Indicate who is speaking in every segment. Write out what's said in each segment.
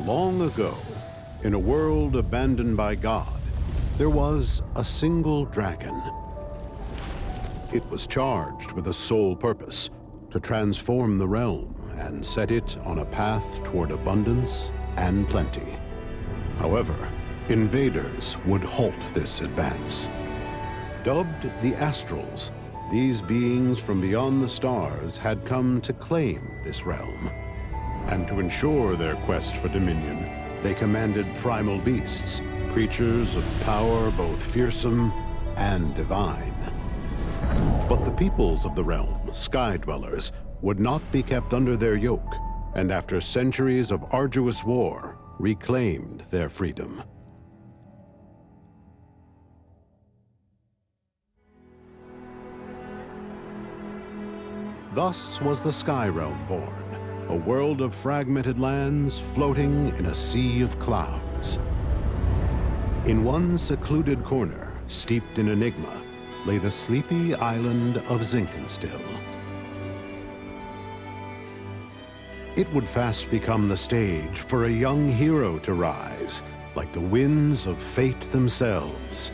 Speaker 1: Long ago, in a world abandoned by God, there was a single dragon. It was charged with a sole purpose: to transform the realm and set it on a path toward abundance and plenty. However, invaders would halt this advance. Dubbed the Astrals, these beings from beyond the stars had come to claim this realm. And to ensure their quest for dominion, they commanded primal beasts, creatures of power both fearsome and divine. But the peoples of the realm, Sky Dwellers, would not be kept under their yoke, and after centuries of arduous war, reclaimed their freedom. Thus was the Sky Realm born, a world of fragmented lands floating in a sea of clouds. In one secluded corner, steeped in enigma, lay the sleepy island of Zinkenstill. It would fast become the stage for a young hero to rise, like the winds of fate themselves.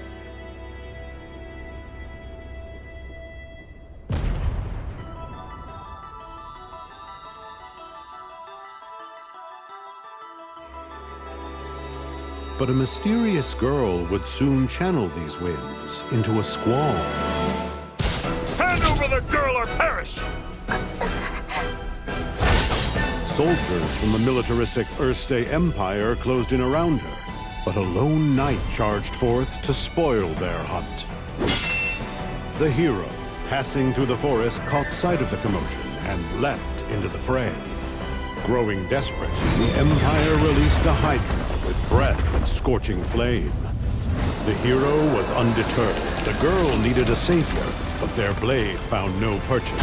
Speaker 1: But a mysterious girl would soon channel these winds into a squall.
Speaker 2: Hand over the girl or perish!
Speaker 1: Soldiers from the militaristic Erste Empire closed in around her, but a lone knight charged forth to spoil their hunt. The hero, passing through the forest, caught sight of the commotion and leapt into the fray. Growing desperate, the Empire released the Hydra with breath and scorching flame. The hero was undeterred. The girl needed a savior, but their blade found no purchase.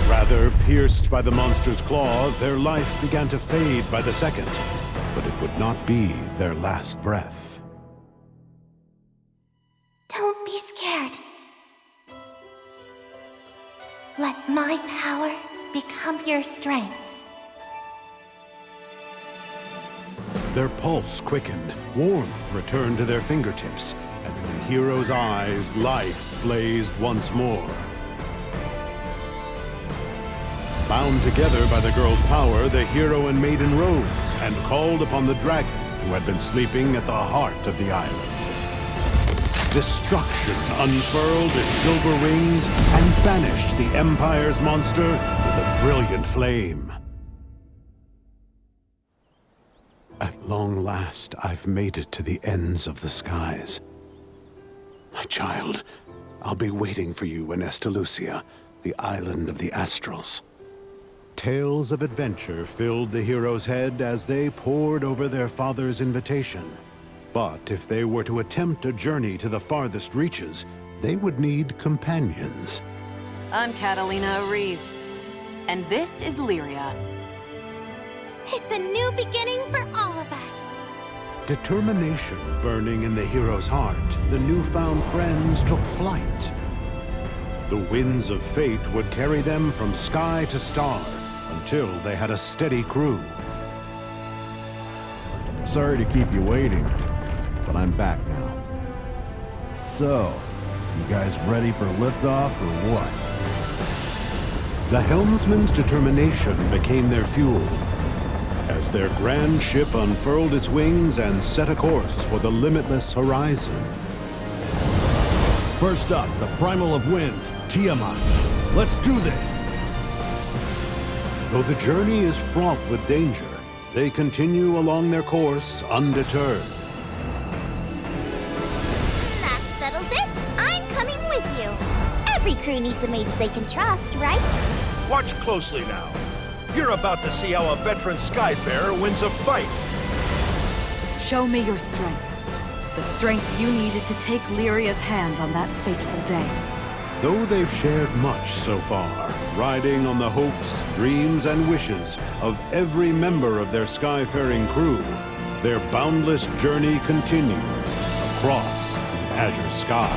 Speaker 1: Rather, pierced by the monster's claw, their life began to fade by the second, but it would not be their last breath.
Speaker 3: Don't be scared. Let my power become your strength.
Speaker 1: Their pulse quickened, warmth returned to their fingertips, and in the hero's eyes, life blazed once more. Bound together by the girl's power, the hero and maiden rose and called upon the dragon who had been sleeping at the heart of the island. Destruction unfurled its silver wings and banished the Empire's monster with a brilliant flame. At long last, I've made it to the ends of the skies. My child, I'll be waiting for you in Estalucia, the island of the Astrals. Tales of adventure filled the hero's head as they pored over their father's invitation. But if they were to attempt a journey to the farthest reaches, they would need companions.
Speaker 4: I'm Catalina Ariz, and this is Lyria.
Speaker 3: It's a new beginning for all of us.
Speaker 1: Determination burning in the hero's heart, the newfound friends took flight. The winds of fate would carry them from sky to star until they had a steady crew.
Speaker 5: Sorry to keep you waiting, but I'm back now. So, you guys ready for liftoff or what?
Speaker 1: The helmsman's determination became their fuel, as their grand ship unfurled its wings and set a course for the limitless horizon.
Speaker 5: First up, the Primal of Wind, Tiamat. Let's do this!
Speaker 1: Though the journey is fraught with danger, they continue along their course undeterred.
Speaker 3: That settles it. I'm coming with you. Every crew needs a mage they can trust, right?
Speaker 2: Watch closely now. You're about to see how a veteran Skyfarer wins a fight.
Speaker 4: Show me your strength. The strength you needed to take Lyria's hand on that fateful day.
Speaker 1: Though they've shared much so far, riding on the hopes, dreams, and wishes of every member of their Skyfaring crew, their boundless journey continues across the azure sky.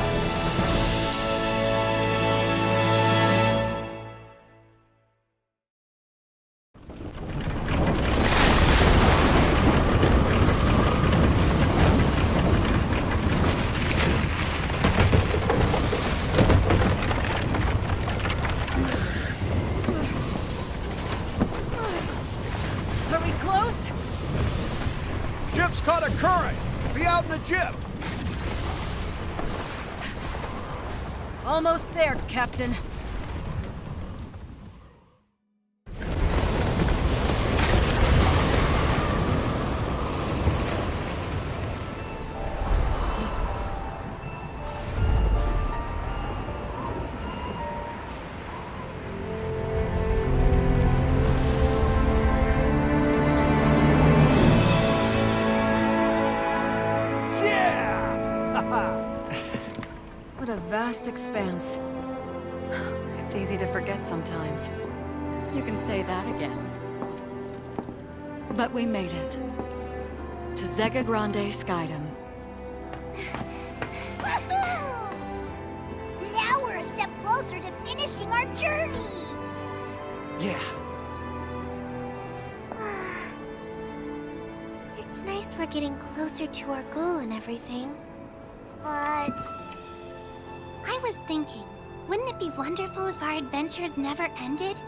Speaker 2: ship's caught a current! Be out in the jib!
Speaker 4: Almost there, Captain. What a vast expanse. It's easy to forget sometimes. You can say that again. But we made it. To Zega Grande Skydom.
Speaker 3: Woohoo! Now we're a step closer to finishing our journey!
Speaker 2: Yeah.
Speaker 3: It's nice we're getting closer to our goal and everything. But... I was thinking, wouldn't it be wonderful if our adventures never ended?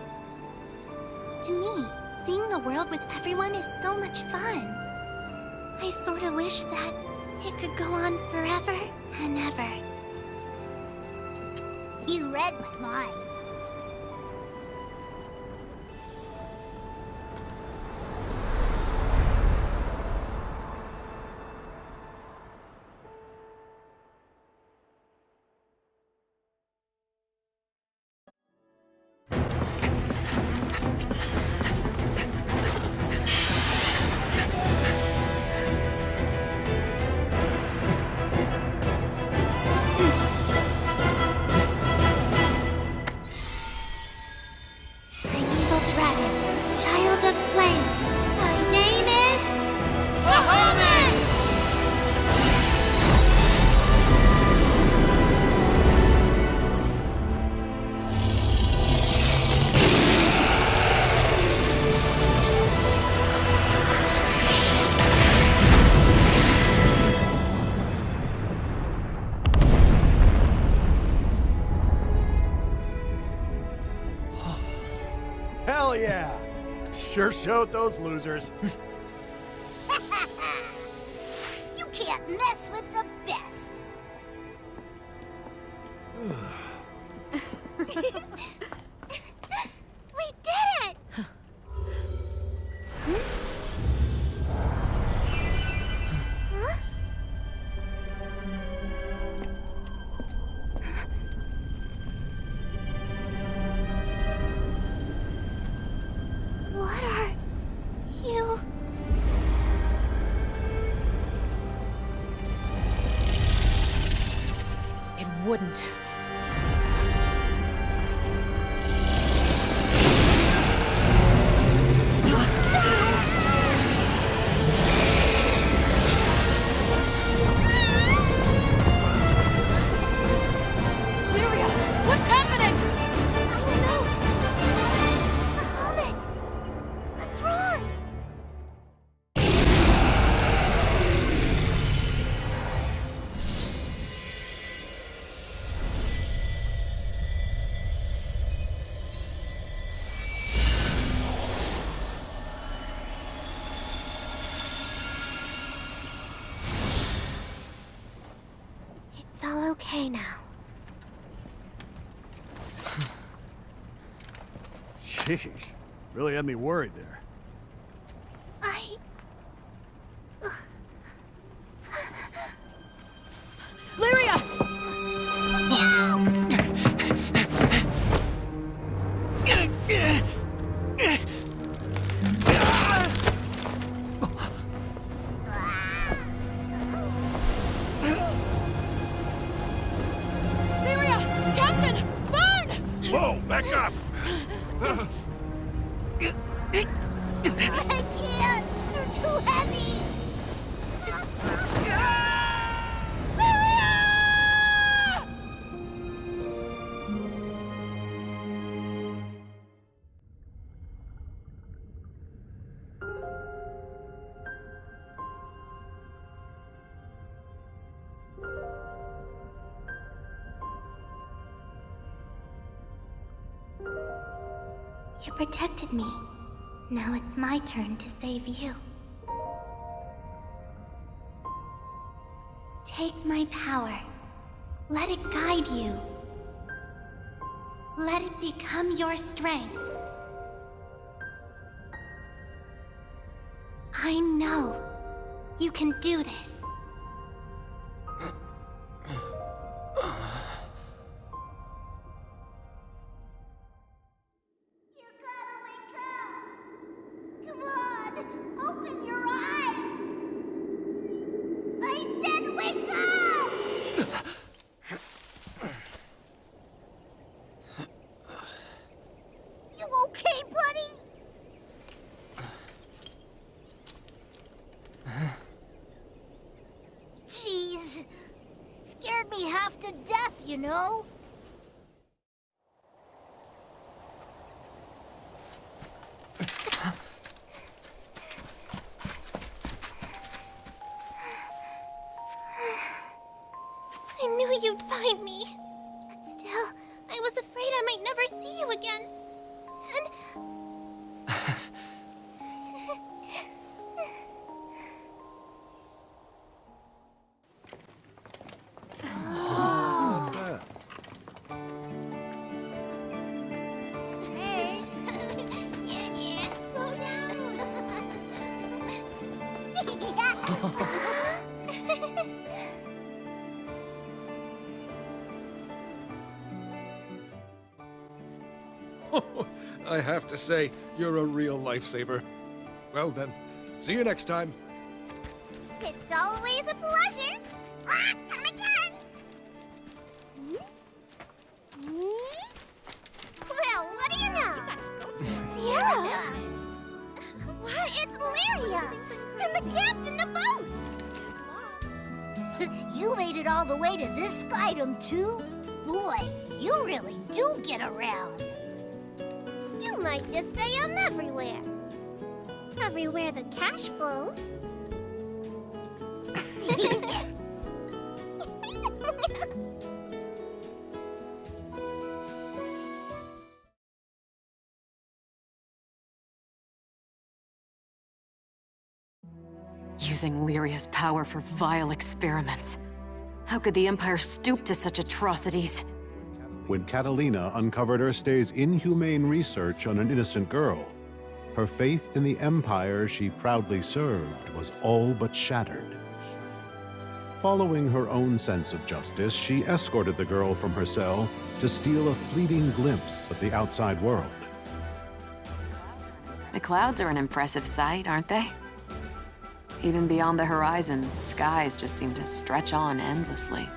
Speaker 3: To me, seeing the world with everyone is so much fun. I sort of wish that it could go on forever and ever. You read my mind.
Speaker 2: Hell yeah! Sure showed those losers.
Speaker 3: You can't mess with the best. We did it! Huh? What are you?
Speaker 4: It wouldn't. Lyria, what's happening?
Speaker 3: I don't know. The helmet. What's wrong? It's all okay now.
Speaker 2: Sheesh. Really had me worried there.
Speaker 4: Lyria! Lyria! Captain! Burn!
Speaker 2: Whoa, back up!
Speaker 3: I can't! They're too heavy! You protected me. Now it's my turn to save you. Take my power. Let it guide you. Let it become your strength. I know you can do this. You gotta wake up! Come on! Open your eyes! I said wake up! You okay, buddy? Jeez. Scared me half to death, you know? I knew you'd find me. But still, I was afraid I might never see you again. And... Hey! Yeah. Slow down!
Speaker 2: I have to say, you're a real lifesaver. Well then, see you next time.
Speaker 3: It's always a pleasure. Come again. Well, what do you know? Sierra. What? It's Lyria. And the captain of the boat. You made it all the way to this skydom, too? Boy, you really do get around. You might just say I'm everywhere. Everywhere the cash flows.
Speaker 4: Using Lyria's power for vile experiments. How could the Empire stoop to such atrocities?
Speaker 1: When Catalina uncovered Erste's inhumane research on an innocent girl, her faith in the Empire she proudly served was all but shattered. Following her own sense of justice, she escorted the girl from her cell to steal a fleeting glimpse of the outside world.
Speaker 4: The clouds are an impressive sight, aren't they? Even beyond the horizon, skies just seem to stretch on endlessly.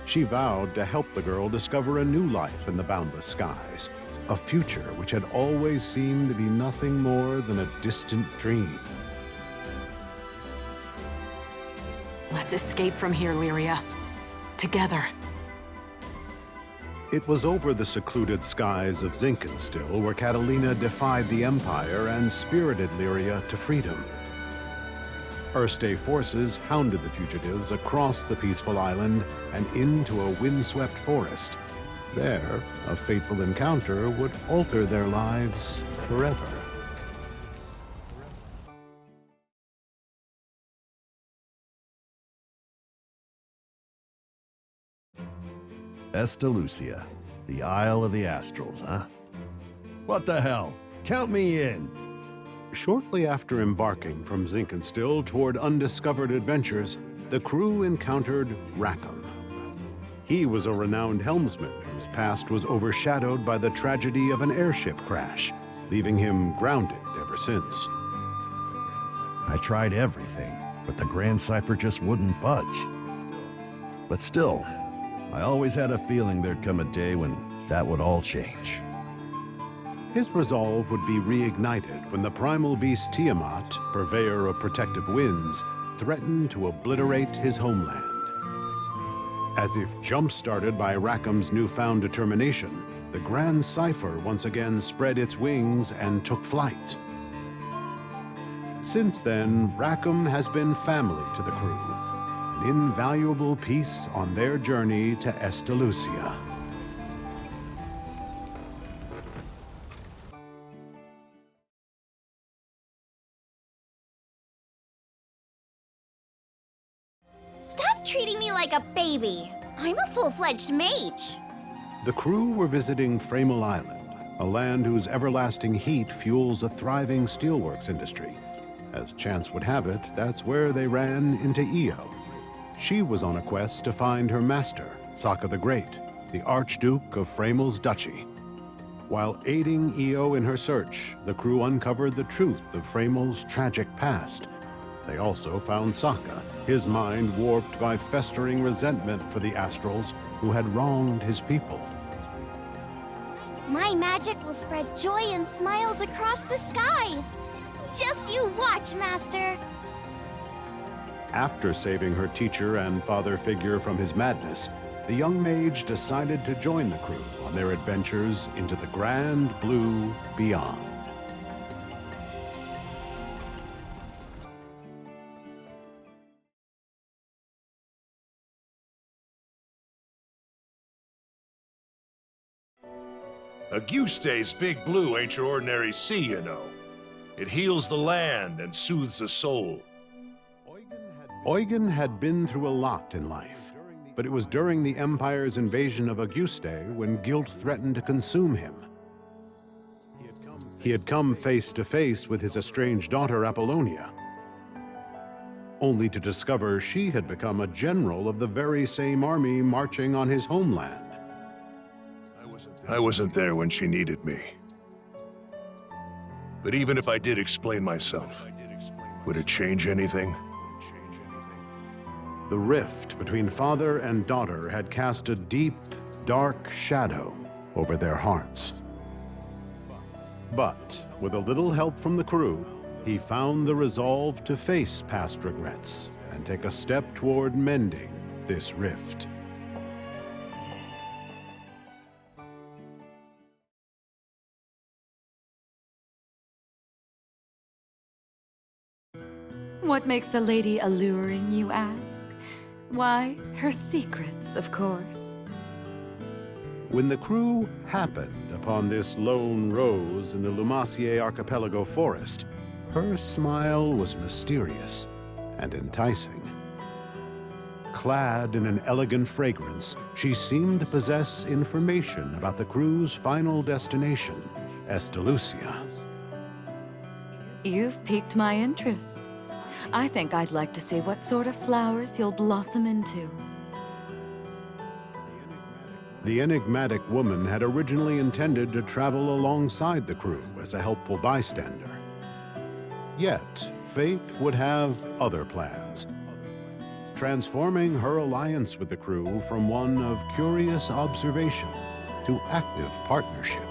Speaker 1: She vowed to help the girl discover a new life in the boundless skies, a future which had always seemed to be nothing more than a distant dream.
Speaker 4: Let's escape from here, Lyria. Together.
Speaker 1: It was over the secluded skies of Zinkenstill where Catalina defied the Empire and spirited Lyria to freedom. Erste forces hounded the fugitives across the peaceful island and into a windswept forest. There, a fateful encounter would alter their lives forever.
Speaker 5: Estalucia, the Isle of the Astrals, huh? What the hell? Count me in!
Speaker 1: Shortly after embarking from Zinkenstill toward undiscovered adventures, the crew encountered Rackham. He was a renowned helmsman whose past was overshadowed by the tragedy of an airship crash, leaving him grounded ever since.
Speaker 5: I tried everything, but the Grand Cipher just wouldn't budge. But still, I always had a feeling there'd come a day when that would all change.
Speaker 1: His resolve would be reignited when the primal beast Tiamat, purveyor of protective winds, threatened to obliterate his homeland. As if jump-started by Rackham's newfound determination, the Grand Cipher once again spread its wings and took flight. Since then, Rackham has been family to the crew, an invaluable piece on their journey to Estalucia.
Speaker 3: Stop! treating me like a baby. I'm a full-fledged mage.
Speaker 1: The crew were visiting Framel Island, a land whose everlasting heat fuels a thriving steelworks industry. As chance would have it, that's where they ran into Io. She was on a quest to find her master, Sokka the Great, the Archduke of Framel's Duchy. While aiding Io in her search, the crew uncovered the truth of Framel's tragic past. They also found Sokka, his mind warped by festering resentment for the Astrals who had wronged his people.
Speaker 3: My magic will spread joy and smiles across the skies. Just you watch, Master.
Speaker 1: After saving her teacher and father figure from his madness, the young mage decided to join the crew on their adventures into the Granblue beyond.
Speaker 6: Auguste's Big Blue ain't your ordinary sea, you know. It heals the land and soothes the soul.
Speaker 1: Eugen had been through a lot in life, but it was during the Empire's invasion of Auguste when guilt threatened to consume him. He had come face to face with his estranged daughter Apollonia, only to discover she had become a general of the very same army marching on his homeland.
Speaker 6: I wasn't there when she needed me. But even if I did explain myself, would it change anything?
Speaker 1: The rift between father and daughter had cast a deep, dark shadow over their hearts. But with a little help from the crew, he found the resolve to face past regrets and take a step toward mending this rift.
Speaker 7: What makes a lady alluring, you ask? Why, her secrets, of course.
Speaker 1: When the crew happened upon this lone rose in the Lumacier archipelago forest, her smile was mysterious and enticing. Clad in an elegant fragrance, she seemed to possess information about the crew's final destination, Estalucia.
Speaker 7: You've piqued my interest. I think I'd like to see what sort of flowers you'll blossom into.
Speaker 1: The enigmatic woman had originally intended to travel alongside the crew as a helpful bystander. Yet, fate would have other plans, transforming her alliance with the crew from one of curious observation to active partnership.